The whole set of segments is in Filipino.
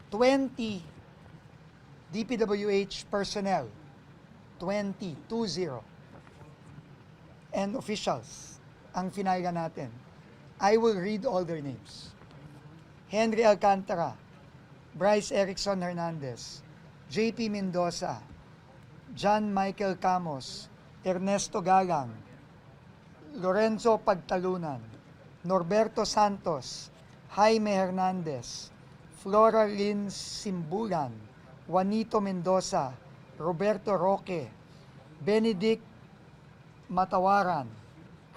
20 DPWH personnel, 20, and officials ang finalga natin. I will read all their names. Henry Alcantara, Bryce Erickson Hernandez, JP Mendoza, John Michael Camos, Ernesto Galang, Lorenzo Pagtalunan, Norberto Santos, Jaime Hernandez, Flora Lynn Simbulan, Juanito Mendoza, Roberto Roque, Benedict Matawaran,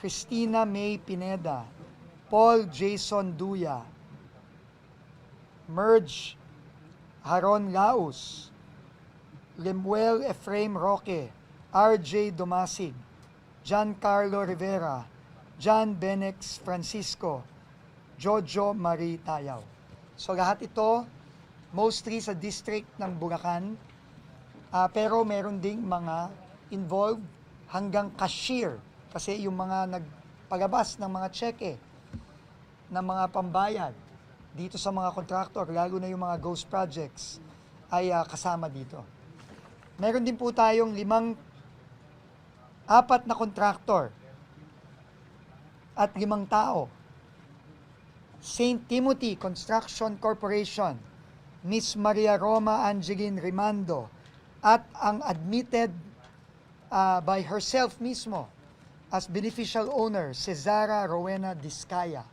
Christina May Pineda, Paul Jason Duya, Merge Haron Laus, Lemuel Efraim Roque, RJ Domasig, Giancarlo Rivera, John Benex Francisco, Jojo Marie Tayaw. So lahat ito, mostly sa district ng Bulacan, pero meron ding mga involved hanggang cashier, kasi yung mga nagpalabas ng mga cheque, ng mga pambayad, dito sa mga contractor, lalo na yung mga ghost projects, ay kasama dito. Meron din po tayong 4 na contractor at 5 tao. St. Timothy Construction Corporation, Miss Maria Roma Angeline Rimando, at ang admitted by herself mismo as beneficial owner, Cesara Rowena Discaya.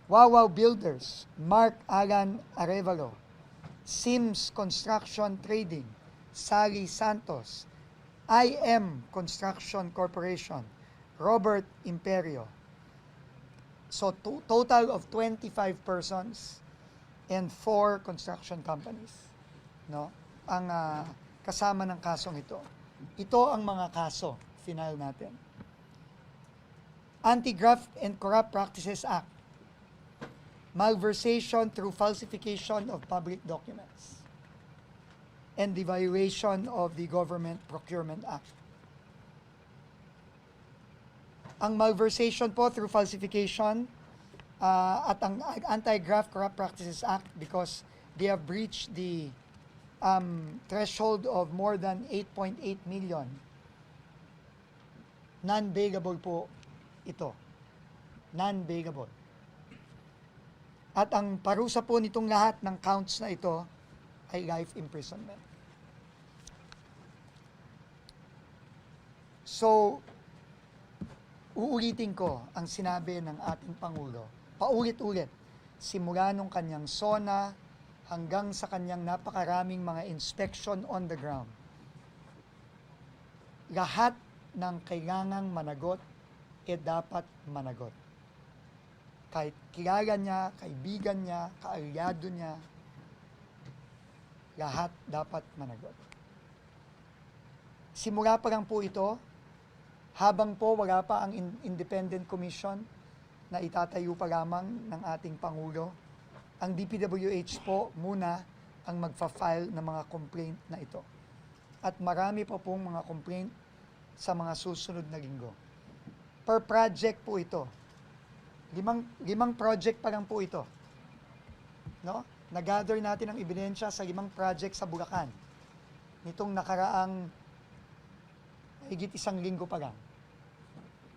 Wawaw Builders, Mark Alan Arevalo, Sims Construction Trading, Sally Santos, IM Construction Corporation, Robert Imperio. So total of 25 persons and 4 construction companies, no? Ang kasama ng kasong ito. Ito ang mga kaso final natin. Anti-Graft and Corrupt Practices Act, malversation through falsification of public documents, and the violation of the Government Procurement Act. Ang malversation po through falsification at ang Anti-Graft Corrupt Practices Act, because they have breached the threshold of more than 8.8 million. Non-bailable po ito. Non-bailable. At ang parusa po nitong lahat ng counts na ito ay life imprisonment. So, uulitin ko ang sinabi ng ating Pangulo, paulit-ulit, simula nung kanyang SONA hanggang sa kanyang napakaraming mga inspection on the ground. Lahat ng kailangang managot, dapat managot. Kahit kilala niya, kaibigan niya, kaalyado niya, lahat dapat managot. Simula pa lang po ito, habang po wala pa ang independent commission na itatayo pa lamang ng ating Pangulo, ang DPWH po muna ang magfa-file ng mga complaint na ito. At marami pa pong mga complaint sa mga susunod na linggo. Per project po ito. Limang project pa lang po ito. No? Nag-gather natin ang ebidensya sa 5 project sa Bulacan. Nitong nakaraang higit 1 linggo pa lang.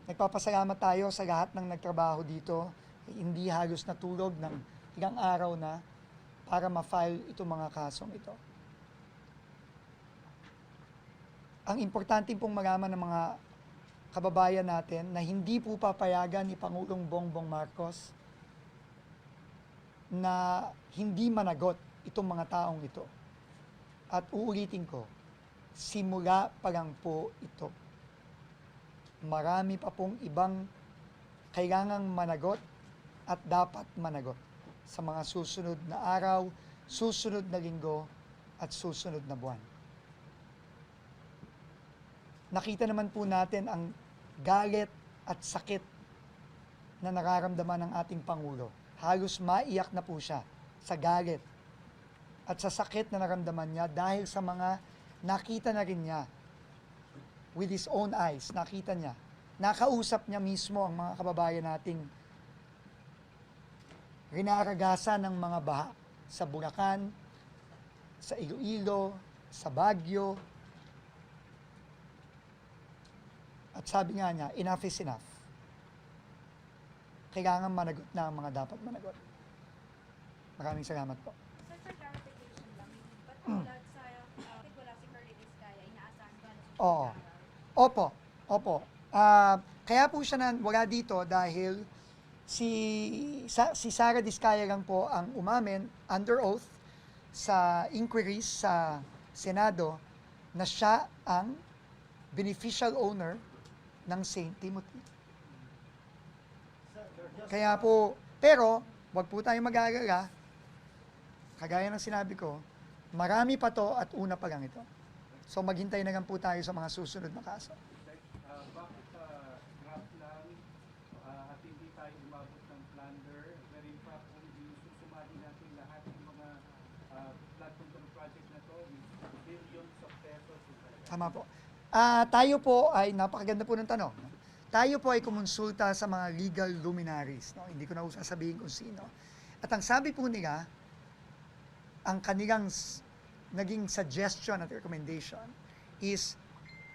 Nagpapasalamat tayo sa lahat ng nagtrabaho dito. Hindi halos natulog ng ilang araw na para ma-file itong mga kasong ito. Ang importante pong malaman ng mga kababayan natin na hindi po papayagan ni Pangulong Bongbong Marcos na hindi managot itong mga taong ito. At uulitin ko, simula pa lang po ito. Marami pa pong ibang kailangang managot at dapat managot sa mga susunod na araw, susunod na linggo, at susunod na buwan. Nakita naman po natin ang galit at sakit na nararamdaman ng ating Pangulo. Halos maiyak na po siya sa galit at sa sakit na naramdaman niya dahil sa mga nakita na rin niya with his own eyes. Nakita niya. Nakausap niya mismo ang mga kababayan nating rinaragasan ng mga baha sa Bulacan, sa Iloilo, sa Baguio. At sabi nga niya, enough is enough. Kailangan managot na ang mga dapat managot. Maraming salamat po. Sir, for clarification lang, ba't wala sa, wala si Curly Vizcaya, inaasahan ba na siya Oo. mag-aaral? Opo. Kaya po siya wala dito dahil si Sara Diskaya lang po ang umamin under oath sa inquiries sa Senado na siya ang beneficial owner ng St. Timothy. Kaya po, pero wag po tayong mag-aalala, kagaya ng sinabi ko, marami pa to at una pa lang ito. So maghintay na lang po tayo sa mga susunod na kaso. Bakit draft lang at hindi tayo umabot ng plunder? Very in fact, kung isusumali natin lahat ng mga flood control project na to, billions of pesos. Tama po. Tayo po ay, napakaganda po ng tanong. No? Tayo po ay kumonsulta sa mga legal luminaries. No? Hindi ko na sasabihin kung sino. At ang sabi po nila, ang kanilang naging suggestion at recommendation is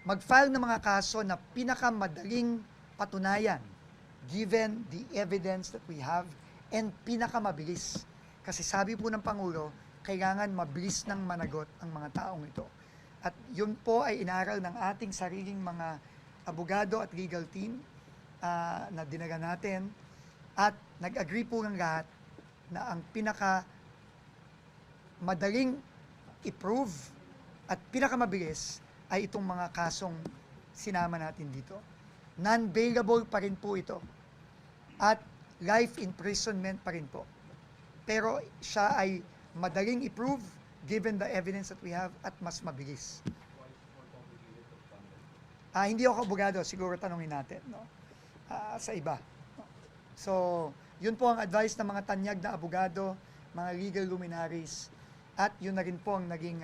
mag-file ng mga kaso na pinakamadaling patunayan given the evidence that we have and pinakamabilis. Kasi sabi po ng Pangulo, kailangan mabilis nang managot ang mga taong ito. At yun po ay inaral ng ating sariling mga abogado at legal team na dinaga natin at nag-agree po ng lahat na ang pinaka madaling i-prove at pinakamabilis ay itong mga kasong sinama natin dito. Non-bailable pa rin po ito at life imprisonment pa rin po. Pero siya ay madaling i-prove given the evidence that we have at mas mabilis. Hindi ako abogado, siguro tanungin natin no? Sa iba. No? So, yun po ang advice ng mga tanyag na abogado, mga legal luminaries, at yun na rin po ang naging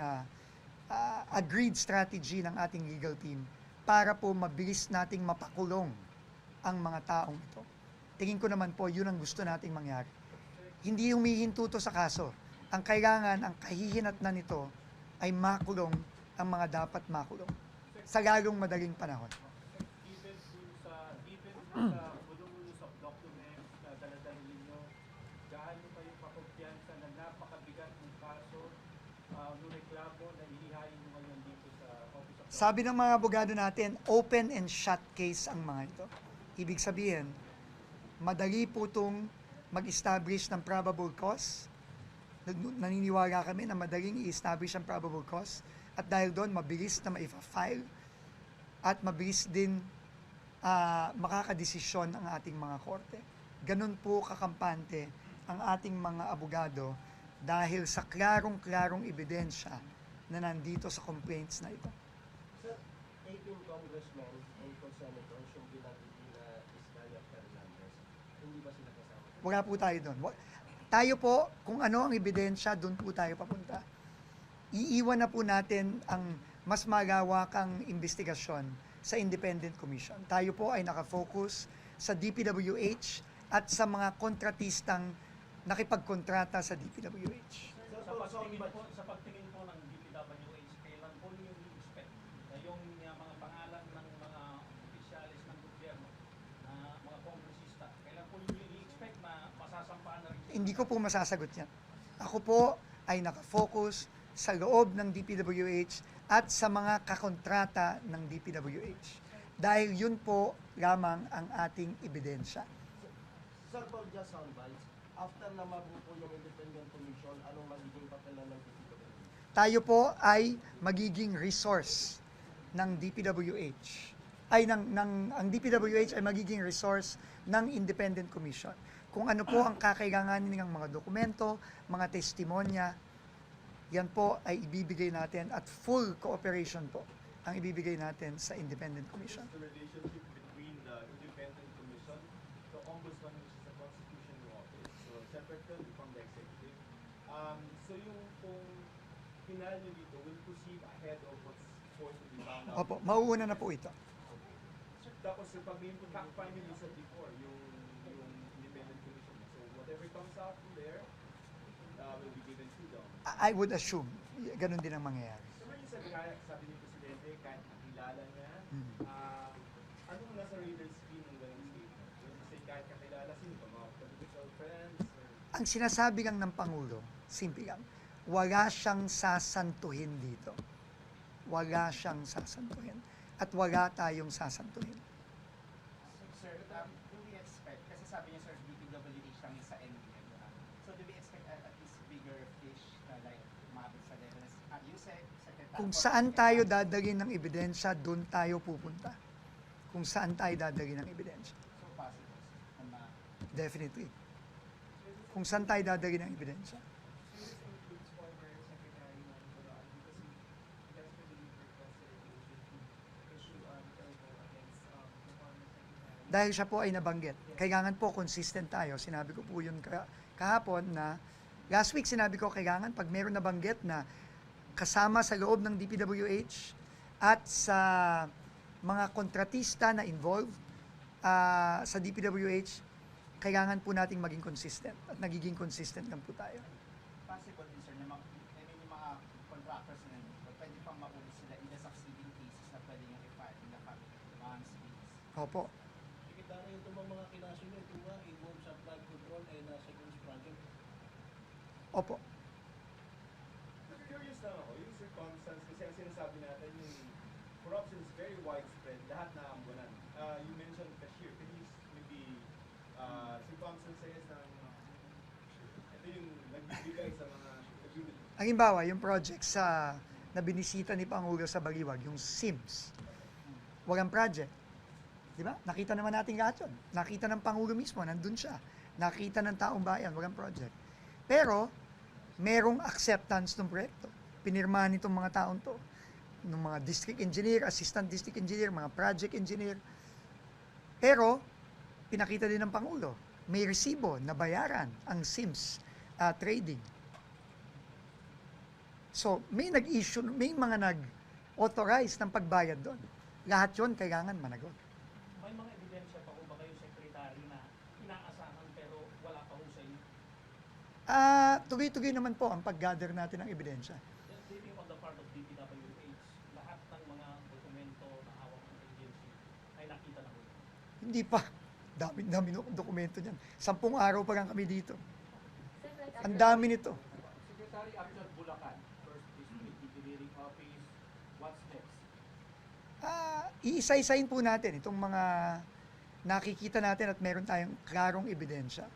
agreed strategy ng ating legal team para po mabilis nating mapakulong ang mga taong ito. Tingin ko naman po, yun ang gusto nating mangyari. Hindi humihinto to sa kaso. Ang kailangan, ang kahihinatnan nito ay makulong ang mga dapat makulong sa lalong madaling panahon. Given sa voluminous of documents na dala-dala ninyo, gaano kayo pakumpiyansa na napakabigat ng kaso nung reklamo na ihihain nyo ngayon dito sa Office of Sabi ng mga abogado natin, open and shut case ang mga ito. Ibig sabihin, madali po itong mag-establish ng probable cause. Naniniwala kami na madaling i-establish ang probable cause at dahil doon, mabilis na ma-file at mabilis din makakadesisyon ang ating mga korte. Ganun po kakampante ang ating mga abogado dahil sa klarong-klarong ebidensya na nandito sa complaints na ito. Sir, 18 congressmen and senators yung ginagili na Vizcaya Fernandez, hindi ba sila kasama? Wala po tayo doon. Tayo po, kung ano ang ebidensya, doon po tayo papunta. Iiwan na po natin ang mas malawakang investigasyon sa Independent Commission. Tayo po ay nakafocus sa DPWH at sa mga kontratistang nakipagkontrata sa DPWH. Sa pagtingin po ng DPWH, kailan po niyo i-expect na yung mga pangalan ng mga opisyalis ng gobyerno, mga kongresista, kailan po niyo i-expect na masasampaan na rin? Hindi ko po masasagot yan. Ako po ay nakafocus sa loob ng DPWH at sa mga kakontrata ng DPWH. Dahil yun po lamang ang ating ebidensya. Sir, for just soundbites, after na mabuo yung independent commission, anong magiging papel ng DPWH? Tayo po ay magiging resource ng DPWH. Ang DPWH ay magiging resource ng Independent Commission. Kung ano po ang kakailanganin ng mga dokumento, mga testimonya, yan po ay ibibigay natin at full cooperation po ang ibibigay natin sa Independent Commission. The relationship between the Independent Commission, the Ombudsman, which is the constitutional office, so separate from the executive. So yung kung final nyo dito will proceed ahead of what's going to be found out. Opo, mauuna na po ito. Tapos yung pag may fact finding you said before, yung Independent Commission. So whatever comes out from there will be given I would assume, ganun din ang mangyayari. Naman yung sabi ni Presidente, kahit nakilala niya, Mhm. anong nasa radar screen ng ganung statement? Yung kasi kahit kakilala, sino ba? Mga political friends? Or... Ang sinasabi lang ng Pangulo, simple lang, wala siyang sasantuhin dito. Wala siyang sasantuhin. At wala tayong sasantuhin. Sir, do we expect, kasi sabi niya sir, DPWH lang yung sa NBM. So do we expect at least bigger fish na like umabot sa level na USEC, Secretary? Kung saan tayo dadalhin ng ebidensya, doon tayo pupunta. Kung saan tayo dadalhin ng ebidensya. So possible, sir, na Definitely. Kung saan tayo dadalhin ng ebidensya. This includes former Secretary Manny Bodoan because he desperately requested to issue elbow against the former Secretary. Dahil siya po ay nabanggit. Kailangan po consistent tayo. Sinabi ko po yun kahapon na last week sinabi ko kailangan pag meron nabanggit na kasama sa loob ng DPWH at sa mga kontratista na involved sa DPWH, kailangan po nating maging consistent at nagiging consistent lang po tayo. possible din sir, na yung mga contractors na nandito, pwede pang maubos sila in the succeeding cases na pwede yung i-file in the coming months, weeks. Opo. Kita na yung mga kinaso nyo, ito nga, involved sa flood control and sa Goose Project. Opo. Curious lang ako, yung circumstance, kasi ang sinasabi natin, yung corruption is very widespread, lahat na ambunan. You mentioned cashier, can you maybe circumstances ng ito yung nagbibigay sa mga community? Halimbawa, yung project na binisita ni Pangulo sa Baliwag, yung SIMS. Walang project. Di ba? Nakita naman natin lahat yun. Nakita ng Pangulo mismo, nandun siya. Nakita ng taong bayan, walang project. Pero, merong acceptance ng proyekto. Pinirmahan itong mga taong to. Ng mga district engineer, assistant district engineer, mga project engineer. Pero, pinakita din ng Pangulo, may resibo na bayaran ang SIMS trading. So, may nag-issue, may mga nag-authorize ng pagbayad doon. Lahat yon kailangan managot. May mga ebidensya pa kung ba kayo secretary na inaasahan pero wala pa ho sa inyo? Tuloy-tuloy naman po ang pag-gather natin ng ebidensya. Just thinking on the part of DPWH, lahat ng mga dokumento na hawak ng agency ay nakita na ho. Hindi pa. Dami dokumento niyan. 10 araw pa lang kami dito. Ang dami nito. Secretary Actual Bulacan, first district engineering office, what's next? Iisa-isain po natin itong mga nakikita natin at meron tayong klarong ebidensya.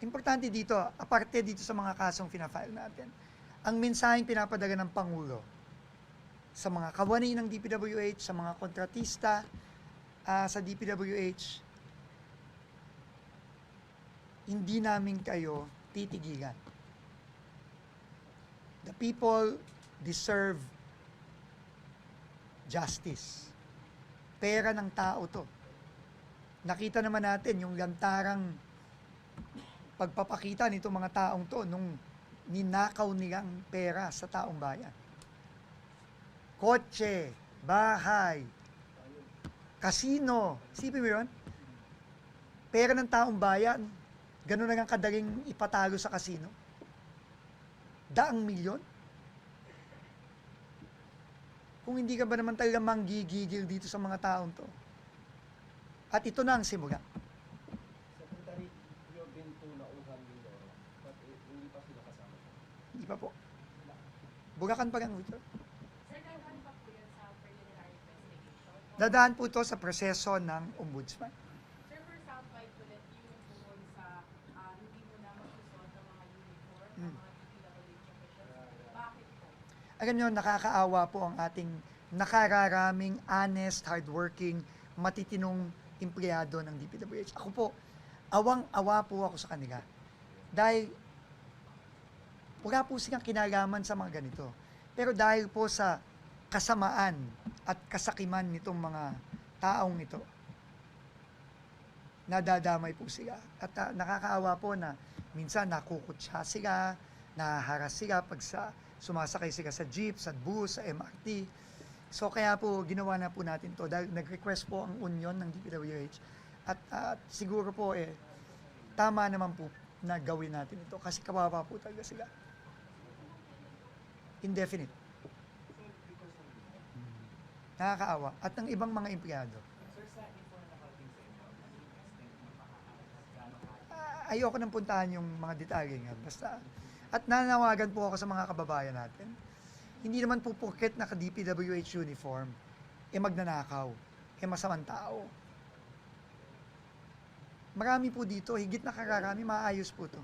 Importante dito, aparte dito sa mga kasong fina-file natin, ang mensaheng pinapadala ng Pangulo sa mga kawani ng DPWH, sa mga kontratista sa DPWH, hindi namin kayo titigilan. The people deserve justice. Pera ng tao to. Nakita naman natin yung lantarang pagpapakita nitong mga taong to nung ninakaw nilang pera sa taong bayan. Kotse, bahay, kasino. Isipin mo yun? Pera ng taong bayan, ganun na lang kadaling ipatalo sa kasino. Daang milyon. Kung hindi ka ba naman talaga manggigigil dito sa mga taong to. At ito na ang simula. Secretary, you have been to Nauhan, Mindoro, but hindi pa sila kasama. Hindi pa po. Bulacan pa lang ito. Sir, kailan pa po yun sa preliminary investigation? Dadaan po ito sa proseso ng ombudsman. Sir, for soundbite ulit, yung tungkol sa hindi mo na magsusot ng mga uniform, ng mga DPWH officials. Bakit po? Alam nyo, nakakaawa po ang ating nakararaming, honest, hardworking, matitinong empleyado ng DPWH. Ako po, awang-awa po ako sa kanila. Dahil wala po silang kinalaman sa mga ganito. Pero dahil po sa kasamaan at kasakiman nitong mga taong ito, nadadamay po sila. At nakakaawa po na minsan nakukutsa sila, nahaharas sila pag sumasakay sila sa jeep, sa bus, sa MRT. So kaya po ginawa na po natin to dahil nag-request po ang union ng DPWH at siguro po tama naman po na gawin natin ito kasi kawawa po talaga sila. Indefinite. Nakakaawa. At ng ibang mga empleyado. Ayoko nang puntahan yung mga detalye nga. Basta, at nanawagan po ako sa mga kababayan natin. Hindi naman po porket naka-DPWH uniform, magnanakaw, masamang tao. Marami po dito, higit na kararami, maayos po to.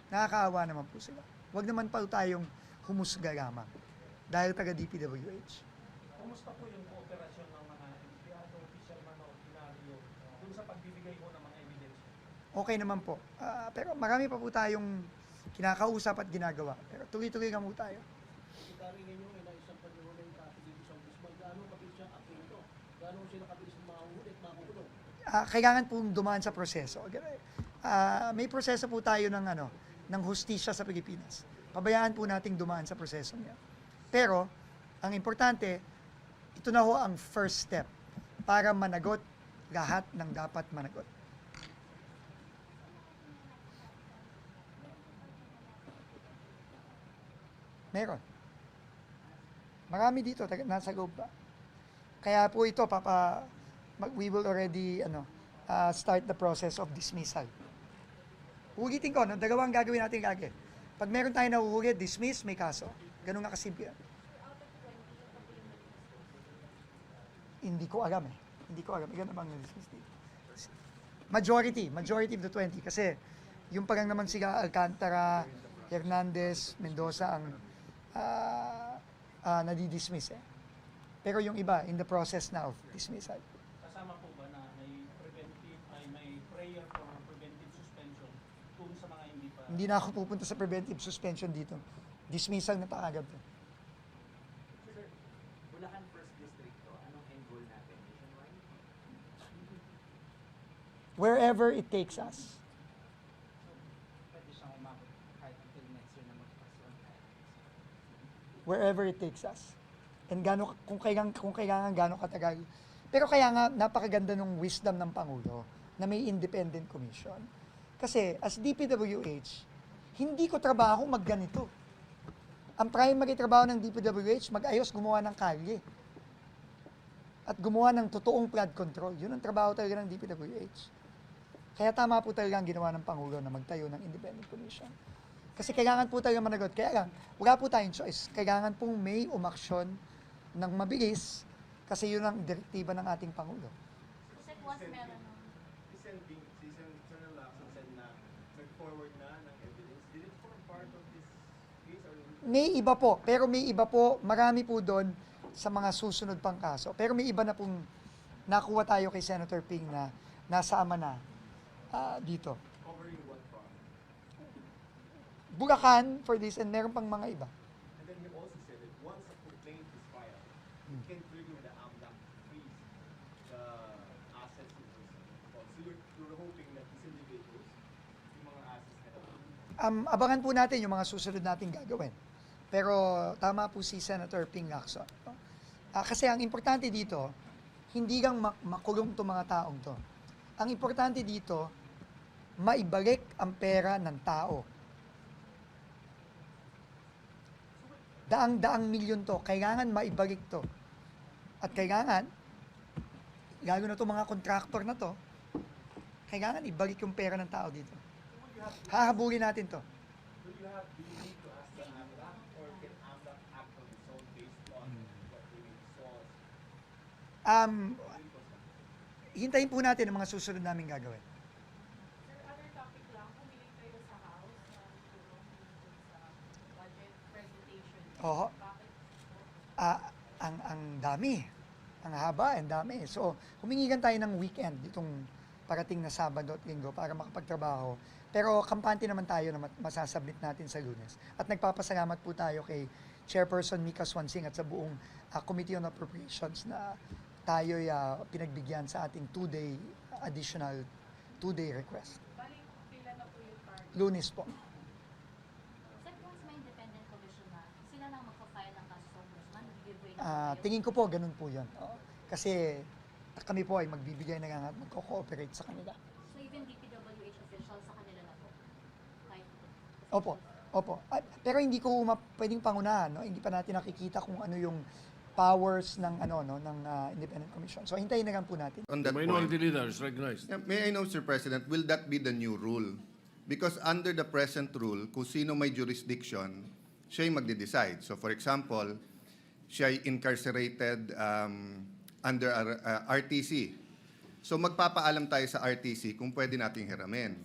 Nakakaawa naman po sila. Huwag naman pa tayong humusga lamang dahil taga-DPWH. Kumusta po yung kooperasyon ng mga empleyado, opisyal man o ordinaryo dun sa pagbibigay mo ng mga evidence? Okay naman po. Pero marami pa po tayong kinakausap at ginagawa. Pero tuloy-tuloy lang po tayo. Sekretary ninyo ay naisang panahon ng kaso dito sa Guzman. Gaano kabilis siyang apinto? Gaano sila kabilis mahuli at makukulong? Kailangan pong dumaan sa proseso. May proseso po tayo ng hustisya sa Pilipinas. Pabayaan po nating dumaan sa proseso niya. Pero, ang importante, ito na ho ang first step para managot lahat ng dapat managot. Meron. Marami dito, nasa loob pa. Kaya po ito, we will already start the process of dismissal. Ulitin ko, dalawang gagawin natin lagi. Pag meron tayo nahuhuli, dismiss, may kaso. Ganun nga kasimple. Hindi ko alam eh. Hindi ko alam. Ganun bang na-dismiss dito? Majority of the 20. Kasi yung parang naman sila Alcantara, Hernandez, Mendoza ang nadidismiss eh. Pero yung iba, in the process now of dismissal. Kasama po ba na may preventive, may prayer for preventive suspension kung sa mga hindi pa? Hindi na ako pupunta sa preventive suspension dito. Dismissal na takagad. Sir, Bulacan First District to, anong end goal natin? Nationwide? Wherever it takes us. Pwede siyang umabot kahit until next year na magpasyon. Wherever it takes us. And kung kailangan gano'ng katagal. Pero kaya nga, napakaganda ng wisdom ng Pangulo na may independent commission. Kasi as DPWH, hindi ko trabaho magganito. Ang primary trabaho ng DPWH, mag-ayos, gumawa ng kalye. At gumawa ng totoong flood control. Yun ang trabaho talaga ng DPWH. Kaya tama po talaga ang ginawa ng Pangulo na magtayo ng independent commission. Kasi kailangan po talaga managot. Kaya lang, wala po tayong choice. Kailangan pong may umaksyon ng mabilis kasi yun ang direktiba ng ating Pangulo. Kasi once meron Si Senator Lacson said na nag-forward na ng evidence. Did it form part of this case? Or May iba po, pero may iba po, marami po doon sa mga susunod pang kaso. Pero may iba na pong nakuha tayo kay Senator Ping na nasama na dito. covering what fraud? Bulacan for this and meron pang mga iba. And then you also said that once a complaint is filed, it can trigger the AMLAC to freeze the assets of those people. So you're hoping that these individuals, yung mga assets na Abangan po natin yung mga susunod nating gagawin. Pero tama po si Senator Ping Lacson. No? Kasi ang importante dito, hindi lang makulong itong mga taong to. Ang importante dito, maibalik ang pera ng tao. Daang-daang milyon to, kailangan maibalik to. At kailangan, lalo na itong mga contractor na to, kailangan ibalik yung pera ng tao dito. Hahabulin natin to. do you need to ask the AMLAC or can AMLAC act on its own based on what they saw? Hintayin po natin ang mga susunod naming gagawin. Sir, other topic lang, humiling kayo sa House tulong sa budget presentation. Oo. Bakit? Ang dami. Ang haba, ang dami. So, humingigan tayo ng weekend itong parating na Sabado at Linggo para makapagtrabaho. Pero kampante naman tayo na masasubmit natin sa Lunes. At nagpapasalamat po tayo kay Chairperson Mika Swansing at sa buong Committee on Appropriations na tayo'y pinagbigyan sa ating additional 2-day request. Bali, pila na po yung target? Lunes po. Sir, once may independent commission na, sila lang magpa-file ng kaso sa ombudsman, give way na po kayo? Tingin ko po, ganun po yun. Oo. Kasi kami po ay magbibigay na nga at magko-cooperate sa kanila. So even DPWH officials sa kanila na po? Kahit Opo. Opo. Pero hindi ko pwedeng pangunahan, no? Hindi pa natin nakikita kung ano yung powers ng Independent Commission. So hintayin na lang po natin. On that Minority point, Leader is recognized. may I know, Sir President, will that be the new rule? Because under the present rule, kung sino may jurisdiction, siya yung magde-decide. So for example, siya ay incarcerated under RTC. So magpapaalam tayo sa RTC kung pwede nating hiramin.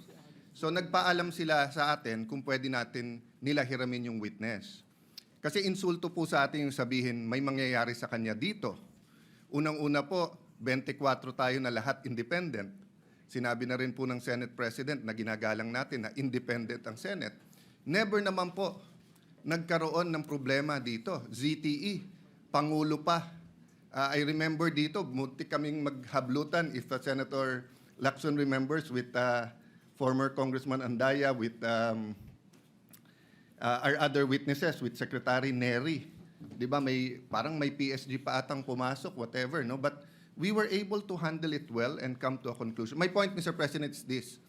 So nagpaalam sila sa atin kung pwede natin nila hiramin yung witness. Kasi insulto po sa atin yung sabihin may mangyayari sa kanya dito. Unang-una po, 24 tayo na lahat independent. Sinabi na rin po ng Senate President na ginagalang natin na independent ang Senate. Never naman po nagkaroon ng problema dito. ZTE, Pangulo pa. I remember dito, munti kaming maghablutan if Senator Lacson remembers with former Congressman Andaya, with our other witnesses, with Secretary Neri. Di ba, parang may PSG pa atang pumasok, whatever, no? But we were able to handle it well and come to a conclusion. My point, Mr. President, is this.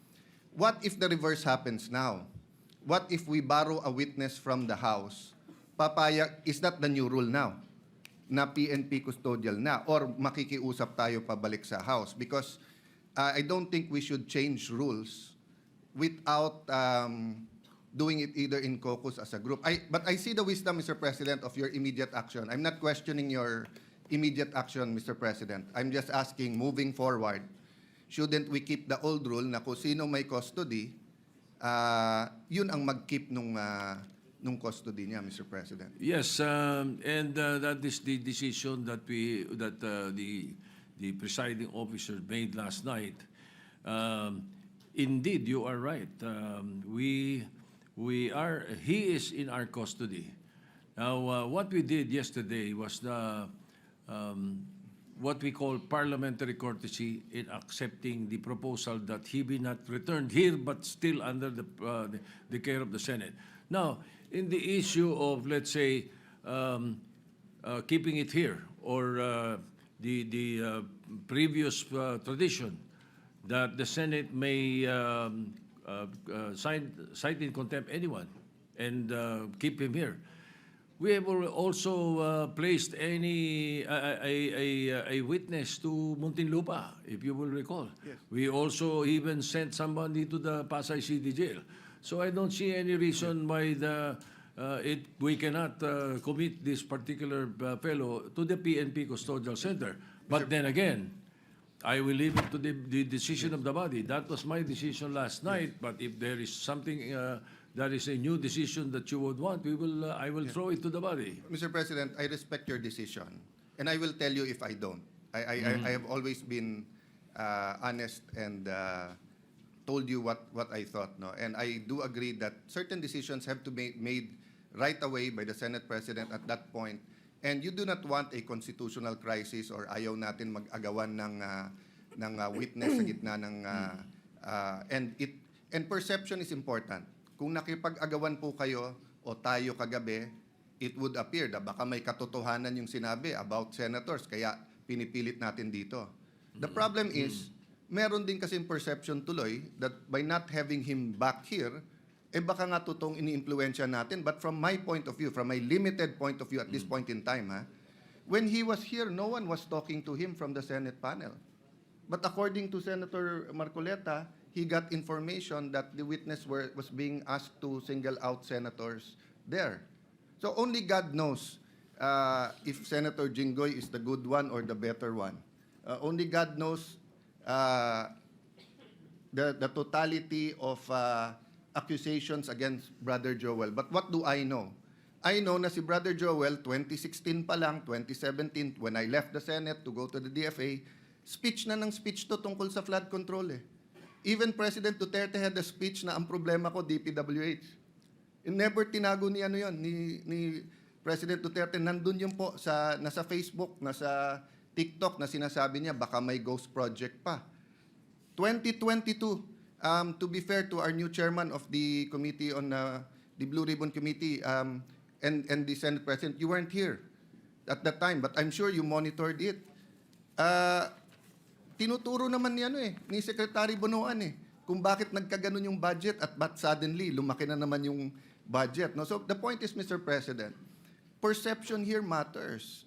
What if the reverse happens now? What if we borrow a witness from the House? Is that the new rule now? Na PNP custodial na? Or makikiusap tayo pabalik sa House? Because I don't think we should change rules without doing it either in caucus as a group. But I see the wisdom, Mr. President, of your immediate action. I'm not questioning your immediate action, Mr. President. I'm just asking, moving forward, shouldn't we keep the old rule na kung sino may custody, yun ang mag-keep nung custody niya, Mr. President? Yes, and that is the decision that the presiding officer made last night. Indeed, you are right. He is in our custody. Now, what we did yesterday was what we call parliamentary courtesy in accepting the proposal that he be not returned here, but still under the care of the Senate. Now, in the issue of, let's say, keeping it here, or the previous tradition that the Senate may cite in contempt anyone and keep him here. We have also placed a witness to Muntinlupa, if you will recall. Yes. We also even sent somebody to the Pasay City Jail. So I don't see any reason why we cannot commit this particular fellow to the PNP Custodial Center. But then again, I will leave it to the decision of the body. That was my decision last night. But if there is something that is a new decision that you would want, I will throw it to the body. Mr. President, I respect your decision, and I will tell you if I don't. I have always been honest and told you what I thought, no? And I do agree that certain decisions have to be made right away by the Senate President at that point. And you do not want a constitutional crisis or ayaw natin mag-agawan ng witness sa gitna ng and perception is important. Kung nakipag-agawan po kayo o tayo kagabi, it would appear na baka may katotohanan yung sinabi about senators, kaya pinipilit natin dito. The problem is, meron din kasing perception tuloy that by not having him back here, baka nga totoong ini-impluwensya natin. But from my point of view, from my limited point of view at this point in time, when he was here, no one was talking to him from the Senate panel. But according to Senator Marcoleta, he got information that the witness was being asked to single out senators there. So only God knows if Senator Jinggoy is the good one or the better one. Only God knows the totality of accusations against Brother Joel. But what do I know? I know na si Brother Joel, 2016 pa lang, 2017, when I left the Senate to go to the DFA, speech na ng speech to tungkol sa flood control eh. Even President Duterte had a speech na ang problema ko, DPWH. Never tinago ni ni President Duterte. Nandun yun po, nasa Facebook, nasa TikTok na sinasabi niya, baka may ghost project pa. 2022, to be fair to our new chairman of the committee on the Blue Ribbon Committee and the Senate President, you weren't here at that time, but I'm sure you monitored it. Tinuturo naman ni Secretary Bonoan kung bakit nagkaganon yung budget at ba't suddenly lumaki na naman yung budget. No? So the point is, Mr. President, perception here matters.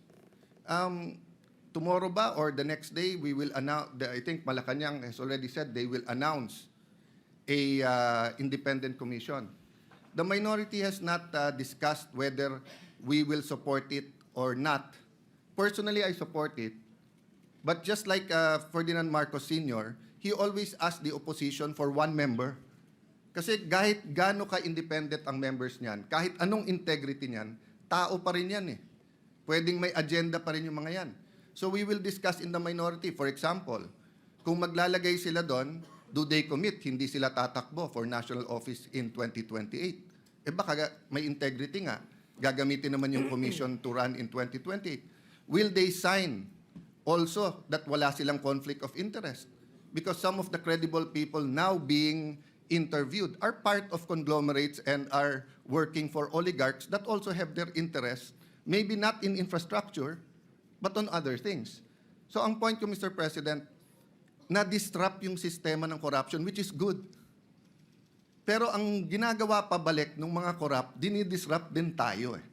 Tomorrow ba or the next day, we will announce, I think Malacanang has already said they will announce a independent commission. The minority has not discussed whether we will support it or not. Personally, I support it. But just like Ferdinand Marcos Sr., he always asked the opposition for one member. Kasi kahit gaano ka-independent ang members niyan, kahit anong integrity niyan, tao pa rin yan eh. Pwedeng may agenda pa rin yung mga yan. So we will discuss in the minority. For example, kung maglalagay sila doon, do they commit? Hindi sila tatakbo for national office in 2028. Eh baka may integrity nga. Gagamitin naman yung commission to run in 2028. Will they sign also that wala silang conflict of interest? Because some of the credible people now being interviewed are part of conglomerates and are working for oligarchs that also have their interests, maybe not in infrastructure, but on other things. So ang point ko, Mr. President, na-disrupt yung sistema ng corruption, which is good. Pero ang ginagawa pabalik ng mga corrupt, dinidisrupt din tayo eh.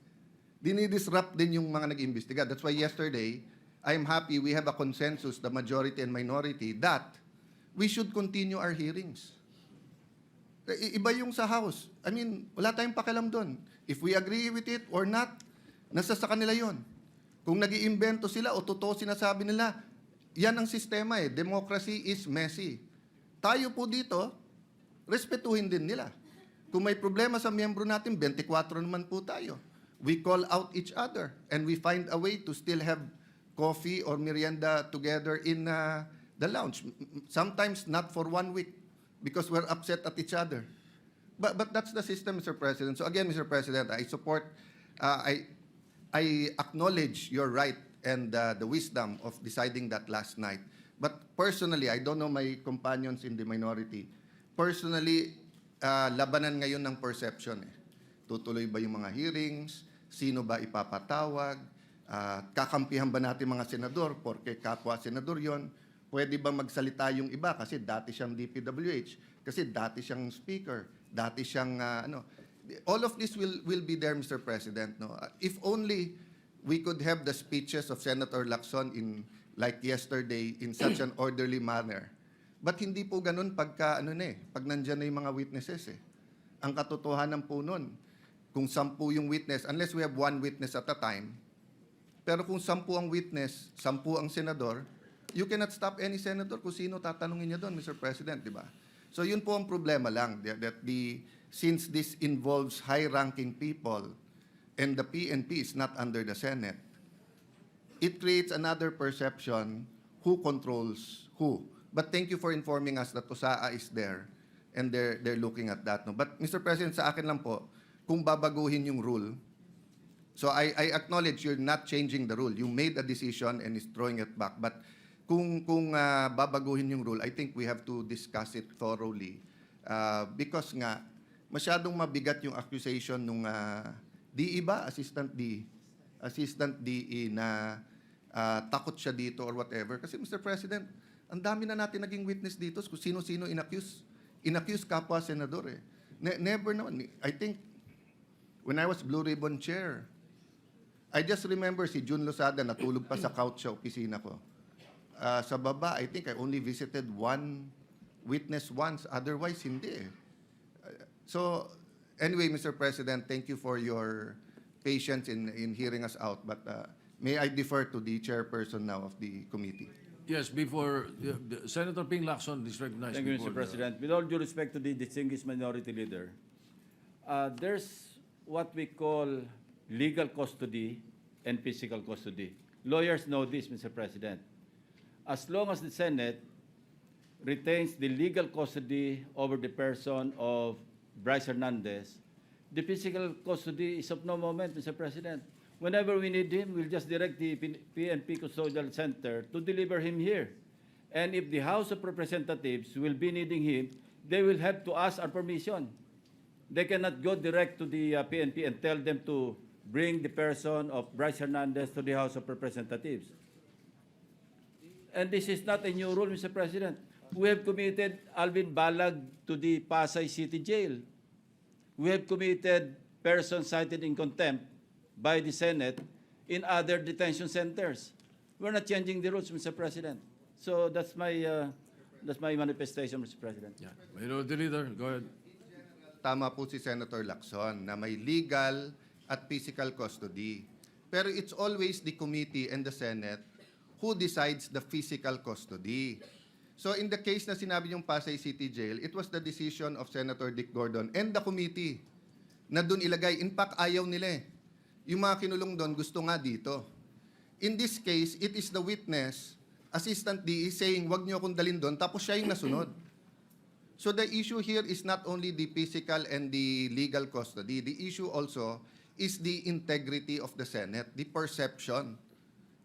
Dinidisrupt din yung mga nag-imbestiga. That's why yesterday, I'm happy we have a consensus, the majority and minority, that we should continue our hearings. Iba yung sa House. I mean, wala tayong pakialam doon. If we agree with it or not, nasa sa kanila yon. Kung nag-iimbento sila o totoo sinasabi nila, yan ang sistema eh. Democracy is messy. Tayo po dito, respetuhin din nila. Kung may problema sa miyembro natin, 24 naman po tayo. We call out each other and we find a way to still have coffee or merienda together in the lounge. Sometimes not for 1 week because we're upset at each other. But that's the system, Mr. President. So again, Mr. President, I support, I acknowledge your right and the wisdom of deciding that last night. But personally, I don't know my companions in the minority. Personally, labanan ngayon ng perception. Tutuloy ba yung mga hearings? Sino ba ipapatawag? Kakampihan ba natin mga senador? Porque kapwa senador yon. Pwede ba magsalita yung iba? Kasi dati siyang DPWH. Kasi dati siyang speaker. Dati siyang all of this will be there, Mr. President. No? If only we could have the speeches of Senator Lacson in like yesterday in such an orderly manner. But hindi po ganun pagka pag nandiyan na yung mga witnesses eh. Ang katotohanan po nun, kung 10 yung witness, unless we have 1 witness at a time, pero kung 10 ang witness, 10 ang senador, you cannot stop any senator kung sino tatanungin niya doon, Mr. President, di ba? So yun po ang problema lang, that since this involves high-ranking people and the PNP is not under the Senate, it creates another perception who controls who. But thank you for informing us that USAA is there and they're looking at that. No? But Mr. President, sa akin lang po, kung babaguhin yung rule, so I acknowledge you're not changing the rule. You made a decision and is throwing it back. But kung babaguhin yung rule, I think we have to discuss it thoroughly. Because nga, masyadong mabigat yung accusation nung DE ba? Assistant DE na takot siya dito or whatever. Kasi Mr. President, ang dami na natin naging witness dito kung sino-sino inaccuse kapwa senador eh. Never naman. I think when I was Blue Ribbon Chair, I just remember si June Losada natulog pa sa couch sa opisina ko. Sa baba, I think I only visited 1 witness once. Otherwise, hindi eh. So, anyway, Mr. President, thank you for your patience in hearing us out. But may I defer to the chairperson now of the committee. Yes, before Senator Ping Lacson is recognized. Thank you, before Mr. President. With all due respect to the distinguished minority leader, there's what we call legal custody and physical custody. Lawyers know this, Mr. President. As long as the Senate retains the legal custody over the person of Bryce Hernandez, the physical custody is of no moment, Mr. President. Whenever we need him, we'll just direct the PNP Custodial Center to deliver him here. And if the House of Representatives will be needing him, they will have to ask our permission. They cannot go direct to the PNP and tell them to bring the person of Bryce Hernandez to the House of Representatives. And this is not a new rule, Mr. President. We have committed Alvin Balag to the Pasay City Jail. We have committed persons cited in contempt by the Senate in other detention centers. We're not changing the rules, Mr. President. So that's my manifestation, Mr. President. Yeah. Minority Leader, go ahead. Tama po si Senator Lacson na may legal at physical custody. Pero it's always the committee and the Senate who decides the physical custody. So in the case na sinabi yung Pasay City Jail, it was the decision of Senator Dick Gordon and the committee na doon ilagay. In fact, ayaw nila eh. Yung mga kinulong doon, gusto nga dito. In this case, it is the witness, Assistant DE, saying, wag niyo akong dalhin doon, tapos siya yung nasunod. So the issue here is not only the physical and the legal custody. The issue also is the integrity of the Senate, the perception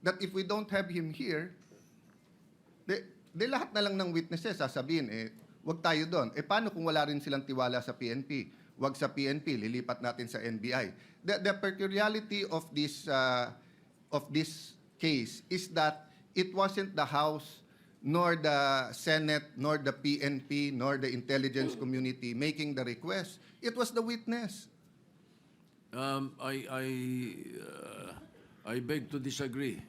that if we don't have him here, de lahat na lang ng witnesses sasabihin, wag tayo doon. Paano kung wala rin silang tiwala sa PNP? Wag sa PNP, lilipat natin sa NBI. The peculiarity of this case is that it wasn't the House nor the Senate, nor the PNP, nor the intelligence community making the request. It was the witness. I beg to disagree.